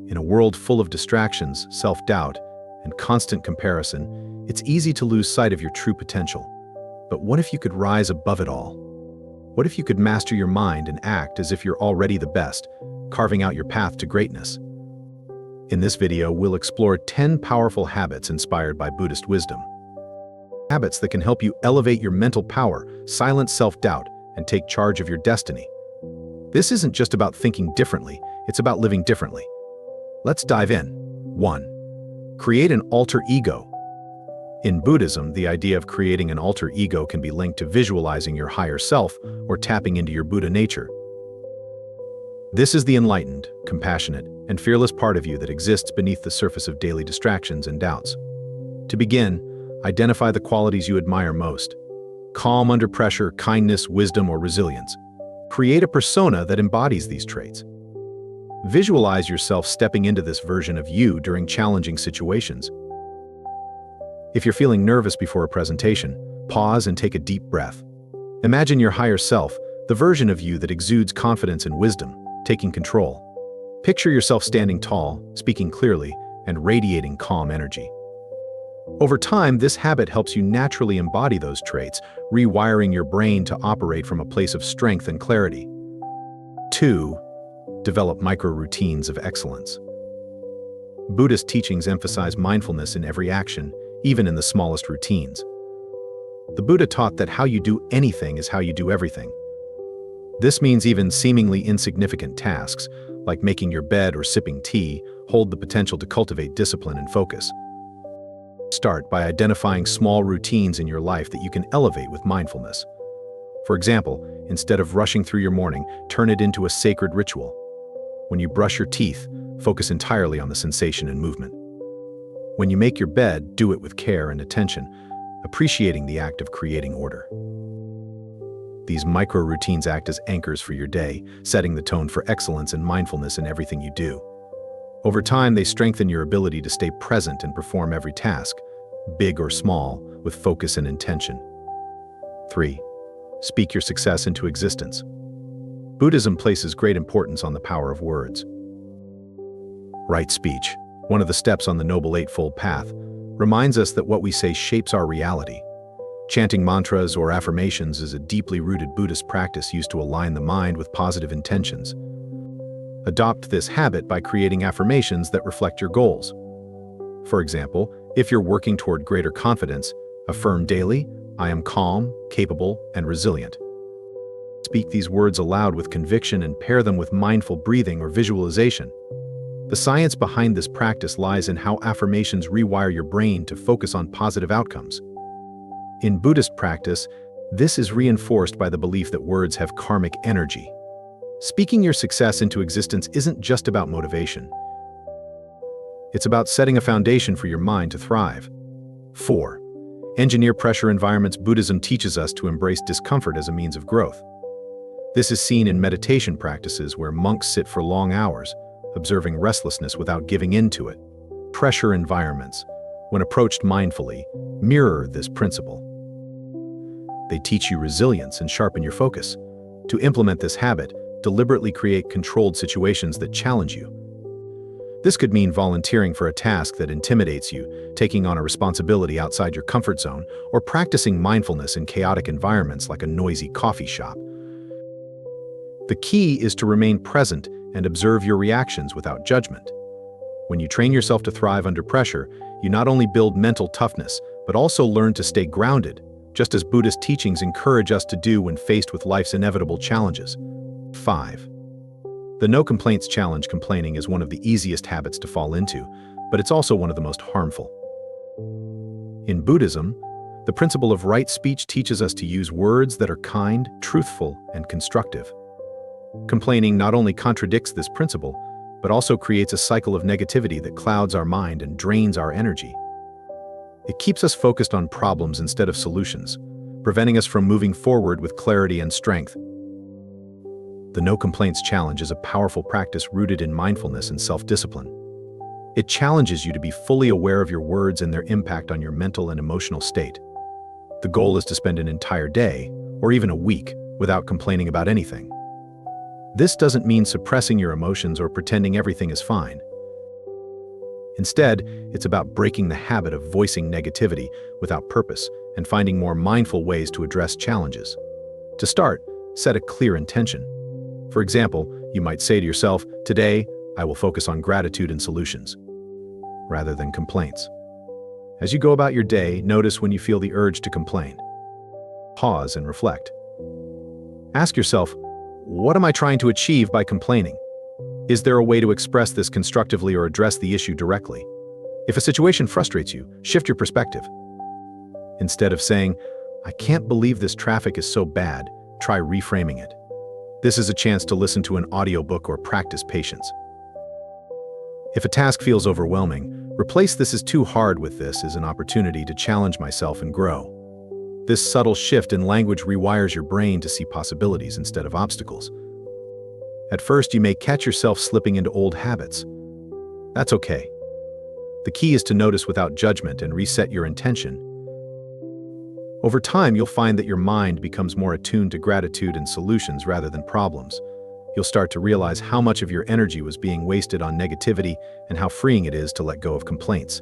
In a world full of distractions, self-doubt, and constant comparison, it's easy to lose sight of your true potential. But what if you could rise above it all? What if you could master your mind and act as if you're already the best, carving out your path to greatness? In this video, we'll explore 10 powerful habits inspired by Buddhist wisdom. Habits that can help you elevate your mental power, silence self-doubt, and take charge of your destiny. This isn't just about thinking differently, it's about living differently. Let's dive in. 1. Create an alter ego. In Buddhism, the idea of creating an alter ego can be linked to visualizing your higher self or tapping into your Buddha nature. This is the enlightened, compassionate, and fearless part of you that exists beneath the surface of daily distractions and doubts. To begin, identify the qualities you admire most. Calm under pressure, kindness, wisdom, or resilience. Create a persona that embodies these traits. Visualize yourself stepping into this version of you during challenging situations. If you're feeling nervous before a presentation, pause and take a deep breath. Imagine your higher self, the version of you that exudes confidence and wisdom, taking control. Picture yourself standing tall, speaking clearly, and radiating calm energy. Over time, this habit helps you naturally embody those traits, rewiring your brain to operate from a place of strength and clarity. 2. Develop micro-routines of excellence. Buddhist teachings emphasize mindfulness in every action, even in the smallest routines. The Buddha taught that how you do anything is how you do everything. This means even seemingly insignificant tasks, like making your bed or sipping tea, hold the potential to cultivate discipline and focus. Start by identifying small routines in your life that you can elevate with mindfulness. For example, instead of rushing through your morning, turn it into a sacred ritual. When you brush your teeth, focus entirely on the sensation and movement. When you make your bed, do it with care and attention, appreciating the act of creating order. These micro-routines act as anchors for your day, setting the tone for excellence and mindfulness in everything you do. Over time, they strengthen your ability to stay present and perform every task, big or small, with focus and intention. 3. Speak your success into existence. Buddhism places great importance on the power of words. Right speech, one of the steps on the Noble Eightfold Path, reminds us that what we say shapes our reality. Chanting mantras or affirmations is a deeply rooted Buddhist practice used to align the mind with positive intentions. Adopt this habit by creating affirmations that reflect your goals. For example, if you're working toward greater confidence, affirm daily, "I am calm, capable, and resilient." Speak these words aloud with conviction and pair them with mindful breathing or visualization. The science behind this practice lies in how affirmations rewire your brain to focus on positive outcomes. In Buddhist practice, this is reinforced by the belief that words have karmic energy. Speaking your success into existence isn't just about motivation. It's about setting a foundation for your mind to thrive. 4. Engineer pressure environments. Buddhism teaches us to embrace discomfort as a means of growth. This is seen in meditation practices where monks sit for long hours, observing restlessness without giving in to it. Pressure environments, when approached mindfully, mirror this principle. They teach you resilience and sharpen your focus. To implement this habit, deliberately create controlled situations that challenge you. This could mean volunteering for a task that intimidates you, taking on a responsibility outside your comfort zone, or practicing mindfulness in chaotic environments like a noisy coffee shop. The key is to remain present and observe your reactions without judgment. When you train yourself to thrive under pressure, you not only build mental toughness, but also learn to stay grounded, just as Buddhist teachings encourage us to do when faced with life's inevitable challenges. 5. The no complaints challenge. Complaining is one of the easiest habits to fall into, but it's also one of the most harmful. In Buddhism, the principle of right speech teaches us to use words that are kind, truthful, and constructive. Complaining not only contradicts this principle, but also creates a cycle of negativity that clouds our mind and drains our energy. It keeps us focused on problems instead of solutions, preventing us from moving forward with clarity and strength. The No Complaints Challenge is a powerful practice rooted in mindfulness and self-discipline. It challenges you to be fully aware of your words and their impact on your mental and emotional state. The goal is to spend an entire day, or even a week, without complaining about anything. This doesn't mean suppressing your emotions or pretending everything is fine. Instead, it's about breaking the habit of voicing negativity without purpose and finding more mindful ways to address challenges. To start, set a clear intention. For example, you might say to yourself, "Today, I will focus on gratitude and solutions," rather than complaints. As you go about your day, notice when you feel the urge to complain. Pause and reflect. Ask yourself, what am I trying to achieve by complaining? Is there a way to express this constructively or address the issue directly? If a situation frustrates you, shift your perspective. Instead of saying, "I can't believe this traffic is so bad," try reframing it. This is a chance to listen to an audiobook or practice patience. If a task feels overwhelming, replace "this is too hard" with "this is an opportunity to challenge myself and grow." This subtle shift in language rewires your brain to see possibilities instead of obstacles. At first, you may catch yourself slipping into old habits. That's okay. The key is to notice without judgment and reset your intention. Over time, you'll find that your mind becomes more attuned to gratitude and solutions rather than problems. You'll start to realize how much of your energy was being wasted on negativity and how freeing it is to let go of complaints.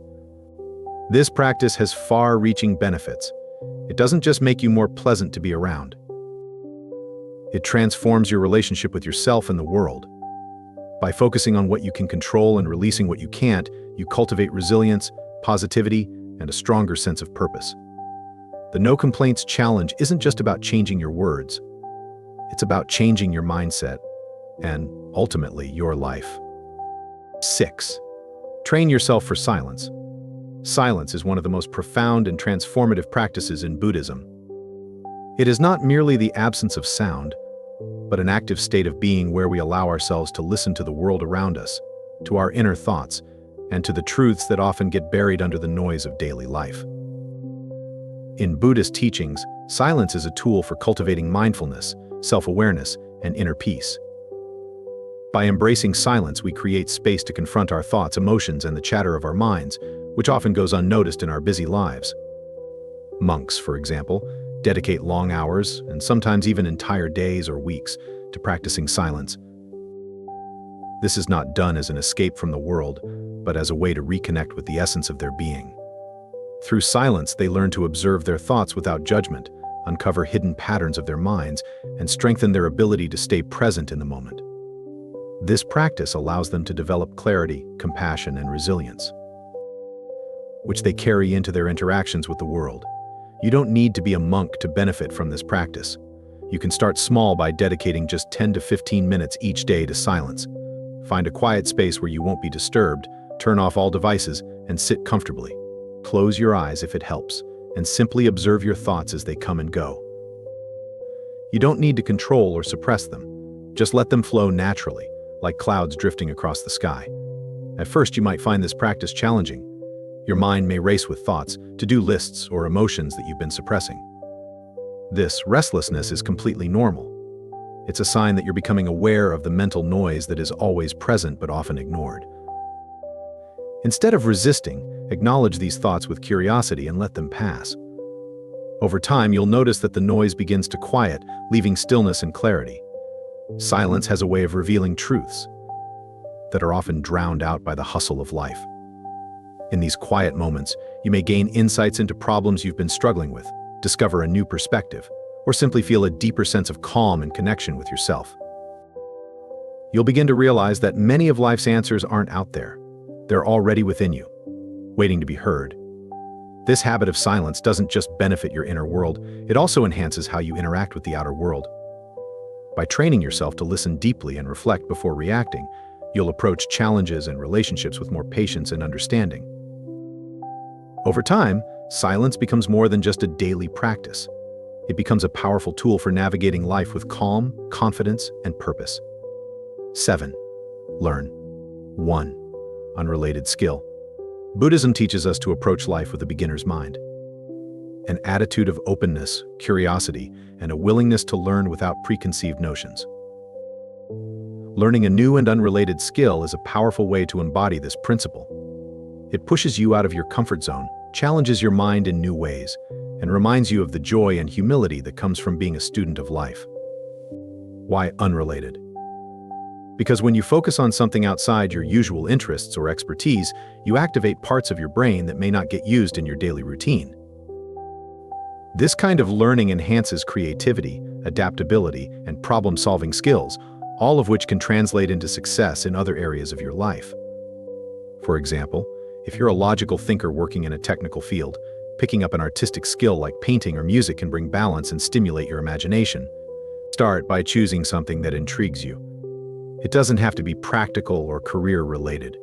This practice has far-reaching benefits. It doesn't just make you more pleasant to be around. It transforms your relationship with yourself and the world. By focusing on what you can control and releasing what you can't, you cultivate resilience, positivity, and a stronger sense of purpose. The No Complaints Challenge isn't just about changing your words. It's about changing your mindset and, ultimately, your life. 6. Train yourself for silence. Silence is one of the most profound and transformative practices in Buddhism. It is not merely the absence of sound, but an active state of being where we allow ourselves to listen to the world around us, to our inner thoughts, and to the truths that often get buried under the noise of daily life. In Buddhist teachings, silence is a tool for cultivating mindfulness, self-awareness, and inner peace. By embracing silence, we create space to confront our thoughts, emotions, and the chatter of our minds, which often goes unnoticed in our busy lives. Monks, for example, dedicate long hours, and sometimes even entire days or weeks, to practicing silence. This is not done as an escape from the world, but as a way to reconnect with the essence of their being. Through silence, they learn to observe their thoughts without judgment, uncover hidden patterns of their minds, and strengthen their ability to stay present in the moment. This practice allows them to develop clarity, compassion, and resilience, which they carry into their interactions with the world. You don't need to be a monk to benefit from this practice. You can start small by dedicating just 10 to 15 minutes each day to silence. Find a quiet space where you won't be disturbed, turn off all devices, and sit comfortably. Close your eyes if it helps, and simply observe your thoughts as they come and go. You don't need to control or suppress them. Just let them flow naturally, like clouds drifting across the sky. At first, you might find this practice challenging. Your mind may race with thoughts, to-do lists, or emotions that you've been suppressing. This restlessness is completely normal. It's a sign that you're becoming aware of the mental noise that is always present but often ignored. Instead of resisting, acknowledge these thoughts with curiosity and let them pass. Over time, you'll notice that the noise begins to quiet, leaving stillness and clarity. Silence has a way of revealing truths that are often drowned out by the hustle of life. In these quiet moments, you may gain insights into problems you've been struggling with, discover a new perspective, or simply feel a deeper sense of calm and connection with yourself. You'll begin to realize that many of life's answers aren't out there. They're already within you, waiting to be heard. This habit of silence doesn't just benefit your inner world, it also enhances how you interact with the outer world. By training yourself to listen deeply and reflect before reacting, you'll approach challenges and relationships with more patience and understanding. Over time, silence becomes more than just a daily practice. It becomes a powerful tool for navigating life with calm, confidence, and purpose. 7. Learn. 1. Unrelated skill. Buddhism teaches us to approach life with a beginner's mind. An attitude of openness, curiosity, and a willingness to learn without preconceived notions. Learning a new and unrelated skill is a powerful way to embody this principle. It pushes you out of your comfort zone, challenges your mind in new ways, and reminds you of the joy and humility that comes from being a student of life. Why unrelated? Because when you focus on something outside your usual interests or expertise, you activate parts of your brain that may not get used in your daily routine. This kind of learning enhances creativity, adaptability, and problem-solving skills, all of which can translate into success in other areas of your life. For example, if you're a logical thinker working in a technical field, picking up an artistic skill like painting or music can bring balance and stimulate your imagination. Start by choosing something that intrigues you. It doesn't have to be practical or career-related.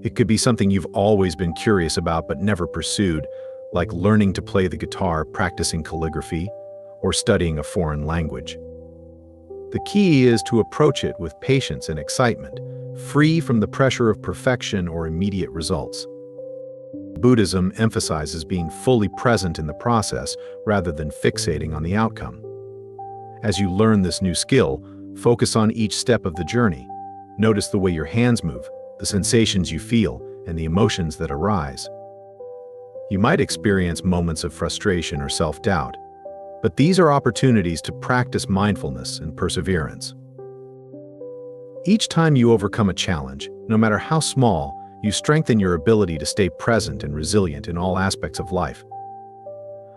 It could be something you've always been curious about but never pursued, like learning to play the guitar, practicing calligraphy, or studying a foreign language. The key is to approach it with patience and excitement, free from the pressure of perfection or immediate results. Buddhism emphasizes being fully present in the process rather than fixating on the outcome. As you learn this new skill, focus on each step of the journey. Notice the way your hands move, the sensations you feel, and the emotions that arise. You might experience moments of frustration or self-doubt, but these are opportunities to practice mindfulness and perseverance. Each time you overcome a challenge, no matter how small, you strengthen your ability to stay present and resilient in all aspects of life.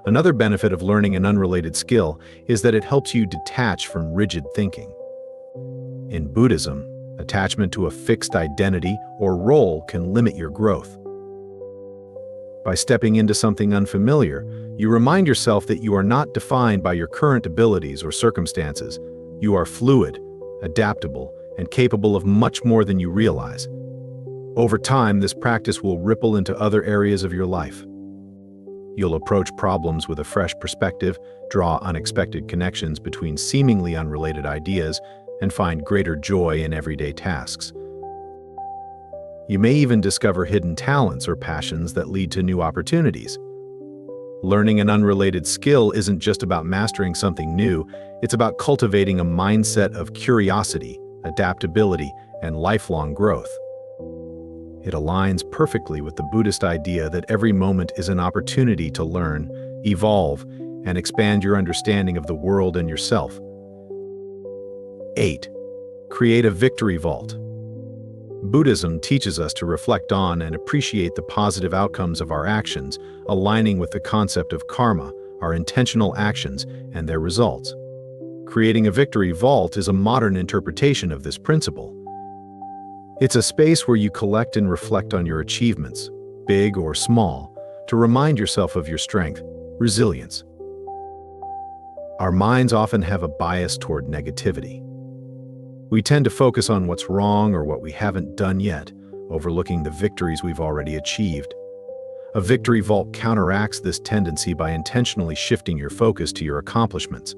Another benefit of learning an unrelated skill is that it helps you detach from rigid thinking. In Buddhism, attachment to a fixed identity or role can limit your growth. By stepping into something unfamiliar, you remind yourself that you are not defined by your current abilities or circumstances. You are fluid, adaptable, and capable of much more than you realize. Over time, this practice will ripple into other areas of your life. You'll approach problems with a fresh perspective, draw unexpected connections between seemingly unrelated ideas, and find greater joy in everyday tasks. You may even discover hidden talents or passions that lead to new opportunities. Learning an unrelated skill isn't just about mastering something new, it's about cultivating a mindset of curiosity, adaptability, and lifelong growth. It aligns perfectly with the Buddhist idea that every moment is an opportunity to learn, evolve, and expand your understanding of the world and yourself. 8. Create a victory vault. Buddhism teaches us to reflect on and appreciate the positive outcomes of our actions, aligning with the concept of karma, our intentional actions, and their results. Creating a victory vault is a modern interpretation of this principle. It's a space where you collect and reflect on your achievements, big or small, to remind yourself of your strength, resilience. Our minds often have a bias toward negativity. We tend to focus on what's wrong or what we haven't done yet, overlooking the victories we've already achieved. A victory vault counteracts this tendency by intentionally shifting your focus to your accomplishments.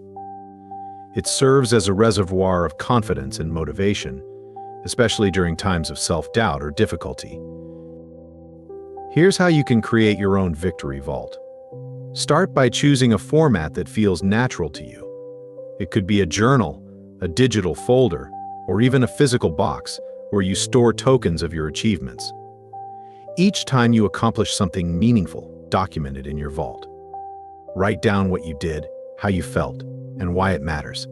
It serves as a reservoir of confidence and motivation, especially during times of self-doubt or difficulty. Here's how you can create your own victory vault. Start by choosing a format that feels natural to you. It could be a journal, a digital folder, or even a physical box where you store tokens of your achievements. Each time you accomplish something meaningful, document it in your vault. Write down what you did, how you felt, and why it matters.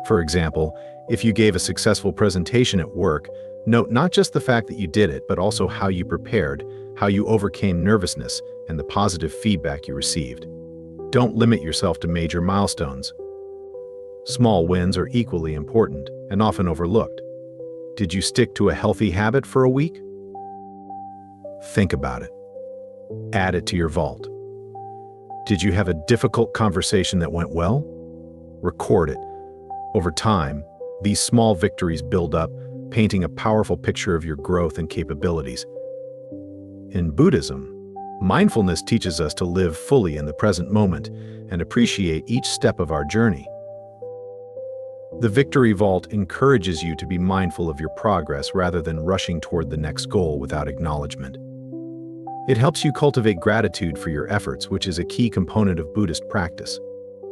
For example, if you gave a successful presentation at work, note not just the fact that you did it, but also how you prepared, how you overcame nervousness, and the positive feedback you received. Don't limit yourself to major milestones. Small wins are equally important and often overlooked. Did you stick to a healthy habit for a week? Think about it. Add it to your vault. Did you have a difficult conversation that went well? Record it. Over time, these small victories build up, painting a powerful picture of your growth and capabilities. In Buddhism, mindfulness teaches us to live fully in the present moment and appreciate each step of our journey. The Victory Vault encourages you to be mindful of your progress rather than rushing toward the next goal without acknowledgement. It helps you cultivate gratitude for your efforts, which is a key component of Buddhist practice.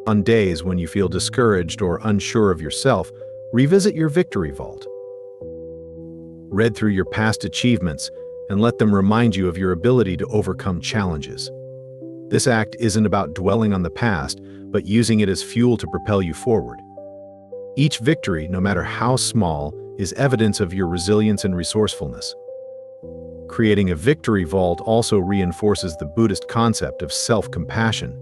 On days when you feel discouraged or unsure of yourself, revisit your Victory Vault. Read through your past achievements and let them remind you of your ability to overcome challenges. This act isn't about dwelling on the past, but using it as fuel to propel you forward. Each victory, no matter how small, is evidence of your resilience and resourcefulness. Creating a victory vault also reinforces the Buddhist concept of self-compassion.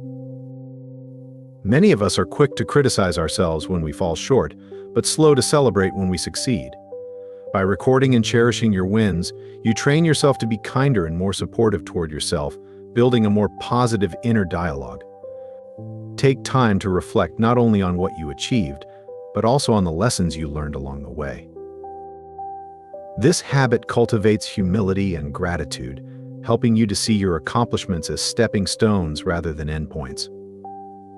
Many of us are quick to criticize ourselves when we fall short, but slow to celebrate when we succeed. By recording and cherishing your wins, you train yourself to be kinder and more supportive toward yourself, building a more positive inner dialogue. Take time to reflect not only on what you achieved, but also on the lessons you learned along the way. This habit cultivates humility and gratitude, helping you to see your accomplishments as stepping stones rather than endpoints.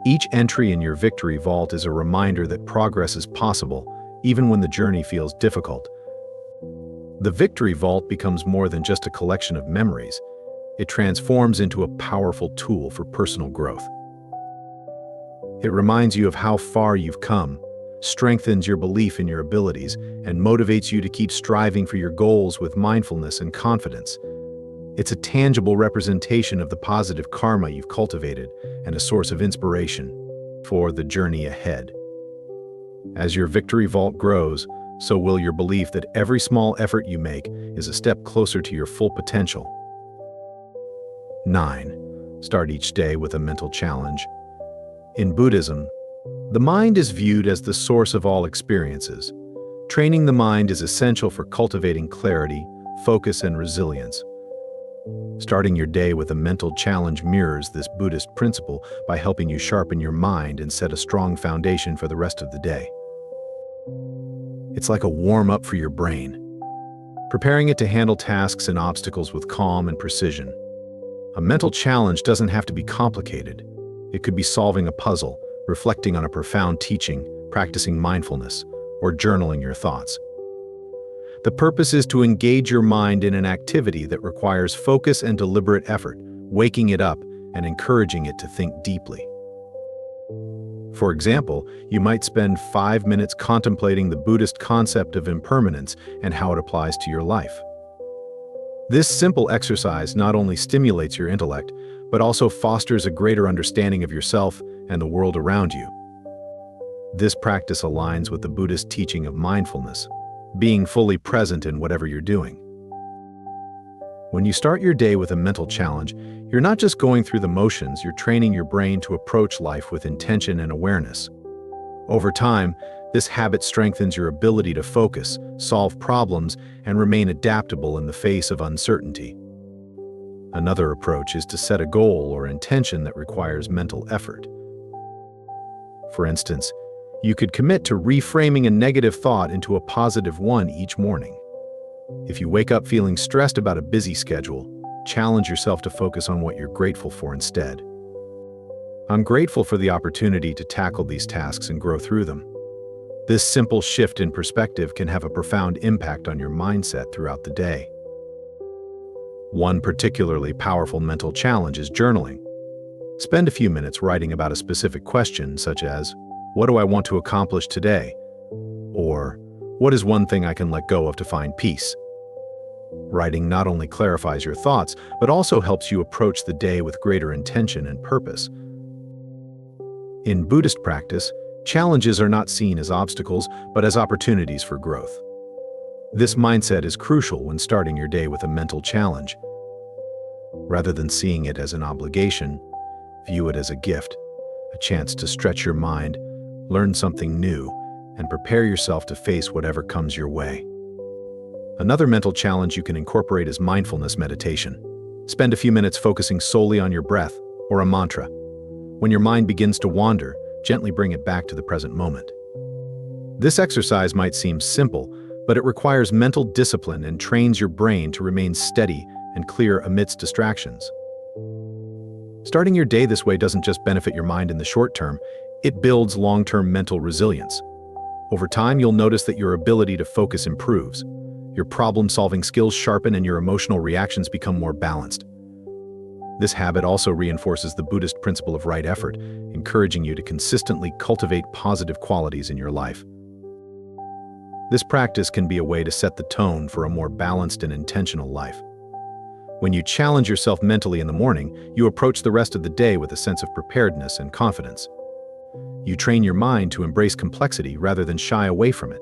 Each entry in your victory vault is a reminder that progress is possible, even when the journey feels difficult. The victory vault becomes more than just a collection of memories. It transforms into a powerful tool for personal growth. It reminds you of how far you've come, strengthens your belief in your abilities, and motivates you to keep striving for your goals with mindfulness and confidence. It's a tangible representation of the positive karma you've cultivated and a source of inspiration for the journey ahead. As your victory vault grows, so will your belief that every small effort you make is a step closer to your full potential. 9. Start each day with a mental challenge. In Buddhism, the mind is viewed as the source of all experiences. Training the mind is essential for cultivating clarity, focus, and resilience. Starting your day with a mental challenge mirrors this Buddhist principle by helping you sharpen your mind and set a strong foundation for the rest of the day. It's like a warm-up for your brain, preparing it to handle tasks and obstacles with calm and precision. A mental challenge doesn't have to be complicated. It could be solving a puzzle, reflecting on a profound teaching, practicing mindfulness, or journaling your thoughts. The purpose is to engage your mind in an activity that requires focus and deliberate effort, waking it up and encouraging it to think deeply. For example, you might spend 5 minutes contemplating the Buddhist concept of impermanence and how it applies to your life. This simple exercise not only stimulates your intellect, but also fosters a greater understanding of yourself and the world around you. This practice aligns with the Buddhist teaching of mindfulness, being fully present in whatever you're doing. When you start your day with a mental challenge, you're not just going through the motions, you're training your brain to approach life with intention and awareness. Over time, this habit strengthens your ability to focus, solve problems, and remain adaptable in the face of uncertainty. Another approach is to set a goal or intention that requires mental effort. For instance, you could commit to reframing a negative thought into a positive one each morning. If you wake up feeling stressed about a busy schedule, challenge yourself to focus on what you're grateful for instead. I'm grateful for the opportunity to tackle these tasks and grow through them. This simple shift in perspective can have a profound impact on your mindset throughout the day. One particularly powerful mental challenge is journaling. Spend a few minutes writing about a specific question, such as, "What do I want to accomplish today?" Or, "What is one thing I can let go of to find peace?" Writing not only clarifies your thoughts, but also helps you approach the day with greater intention and purpose. In Buddhist practice, challenges are not seen as obstacles, but as opportunities for growth. This mindset is crucial when starting your day with a mental challenge. Rather than seeing it as an obligation, view it as a gift, a chance to stretch your mind, learn something new, and prepare yourself to face whatever comes your way. Another mental challenge you can incorporate is mindfulness meditation. Spend a few minutes focusing solely on your breath or a mantra. When your mind begins to wander, gently bring it back to the present moment. This exercise might seem simple, but it requires mental discipline and trains your brain to remain steady and clear amidst distractions. Starting your day this way doesn't just benefit your mind in the short term, it builds long-term mental resilience. Over time, you'll notice that your ability to focus improves. Your problem-solving skills sharpen and your emotional reactions become more balanced. This habit also reinforces the Buddhist principle of right effort, encouraging you to consistently cultivate positive qualities in your life. This practice can be a way to set the tone for a more balanced and intentional life. When you challenge yourself mentally in the morning, you approach the rest of the day with a sense of preparedness and confidence. You train your mind to embrace complexity rather than shy away from it.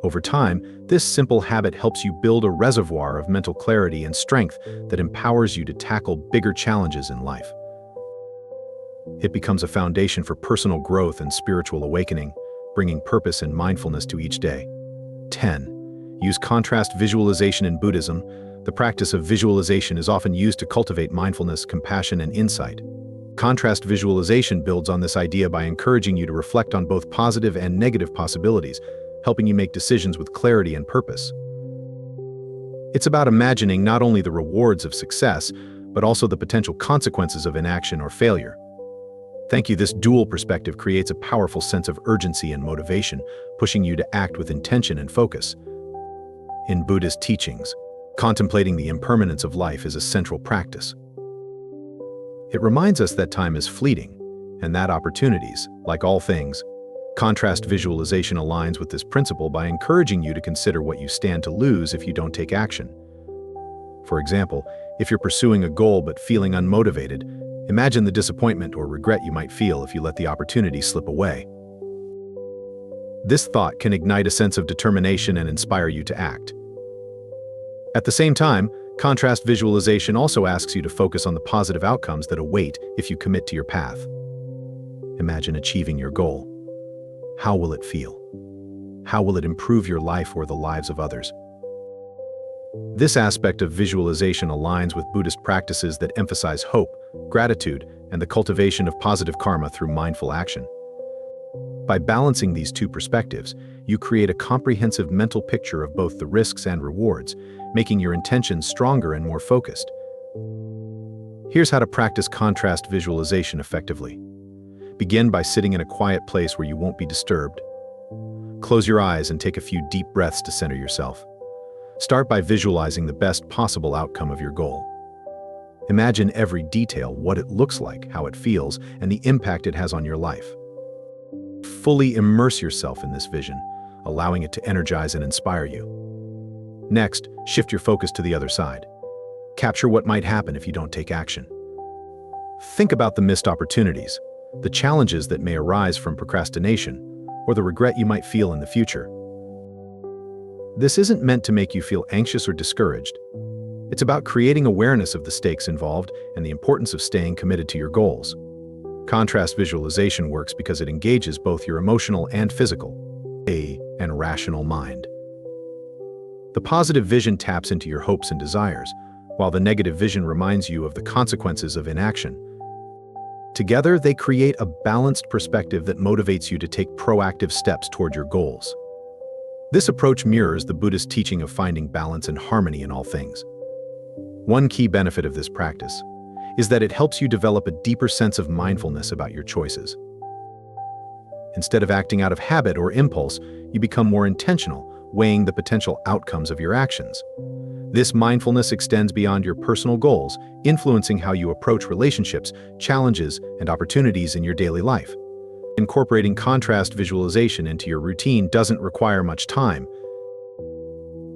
Over time, this simple habit helps you build a reservoir of mental clarity and strength that empowers you to tackle bigger challenges in life. It becomes a foundation for personal growth and spiritual awakening, bringing purpose and mindfulness to each day. 10. Use contrast visualization in Buddhism. The practice of visualization is often used to cultivate mindfulness, compassion, and insight. Contrast visualization builds on this idea by encouraging you to reflect on both positive and negative possibilities, helping you make decisions with clarity and purpose. It's about imagining not only the rewards of success, but also the potential consequences of inaction or failure. Thank you. This dual perspective creates a powerful sense of urgency and motivation, pushing you to act with intention and focus. In Buddhist teachings, contemplating the impermanence of life is a central practice. It reminds us that time is fleeting, and that opportunities, like all things, contrast visualization aligns with this principle by encouraging you to consider what you stand to lose if you don't take action. For example, if you're pursuing a goal but feeling unmotivated, imagine the disappointment or regret you might feel if you let the opportunity slip away. This thought can ignite a sense of determination and inspire you to act. At the same time, contrast visualization also asks you to focus on the positive outcomes that await if you commit to your path. Imagine achieving your goal. How will it feel? How will it improve your life or the lives of others? This aspect of visualization aligns with Buddhist practices that emphasize hope, gratitude, and the cultivation of positive karma through mindful action. By balancing these two perspectives, you create a comprehensive mental picture of both the risks and rewards, making your intentions stronger and more focused. Here's how to practice contrast visualization effectively. Begin by sitting in a quiet place where you won't be disturbed. Close your eyes and take a few deep breaths to center yourself. Start by visualizing the best possible outcome of your goal. Imagine every detail, what it looks like, how it feels, and the impact it has on your life. Fully immerse yourself in this vision, allowing it to energize and inspire you. Next, shift your focus to the other side. Capture what might happen if you don't take action. Think about the missed opportunities, the challenges that may arise from procrastination, or the regret you might feel in the future. This isn't meant to make you feel anxious or discouraged. It's about creating awareness of the stakes involved and the importance of staying committed to your goals. Contrast visualization works because it engages both your emotional and physical, and rational mind. The positive vision taps into your hopes and desires, while the negative vision reminds you of the consequences of inaction. Together, they create a balanced perspective that motivates you to take proactive steps toward your goals. This approach mirrors the Buddhist teaching of finding balance and harmony in all things. One key benefit of this practice is that it helps you develop a deeper sense of mindfulness about your choices. Instead of acting out of habit or impulse, you become more intentional, weighing the potential outcomes of your actions. This mindfulness extends beyond your personal goals, influencing how you approach relationships, challenges, and opportunities in your daily life. Incorporating contrast visualization into your routine doesn't require much time.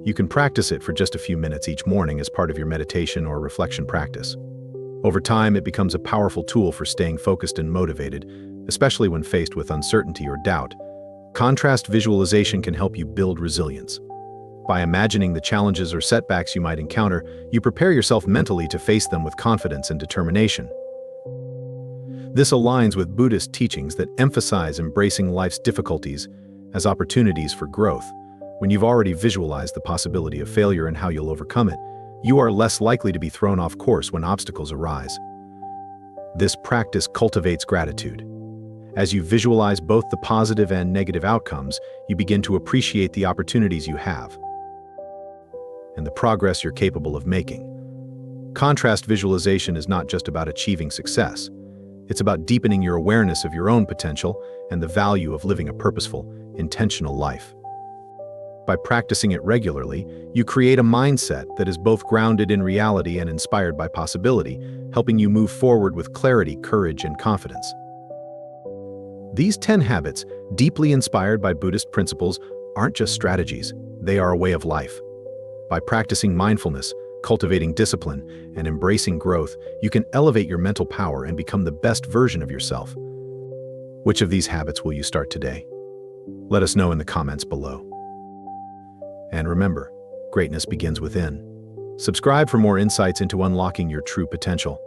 You can practice it for just a few minutes each morning as part of your meditation or reflection practice. Over time, it becomes a powerful tool for staying focused and motivated, especially when faced with uncertainty or doubt. Contrast visualization can help you build resilience. By imagining the challenges or setbacks you might encounter, you prepare yourself mentally to face them with confidence and determination. This aligns with Buddhist teachings that emphasize embracing life's difficulties as opportunities for growth. When you've already visualized the possibility of failure and how you'll overcome it, you are less likely to be thrown off course when obstacles arise. This practice cultivates gratitude. As you visualize both the positive and negative outcomes, you begin to appreciate the opportunities you have and the progress you're capable of making. Contrast visualization is not just about achieving success. It's about deepening your awareness of your own potential and the value of living a purposeful, intentional life. By practicing it regularly, you create a mindset that is both grounded in reality and inspired by possibility, helping you move forward with clarity, courage, and confidence. These 10 habits, deeply inspired by Buddhist principles, aren't just strategies, they are a way of life. By practicing mindfulness, cultivating discipline, and embracing growth, you can elevate your mental power and become the best version of yourself. Which of these habits will you start today? Let us know in the comments below. And remember, greatness begins within. Subscribe for more insights into unlocking your true potential.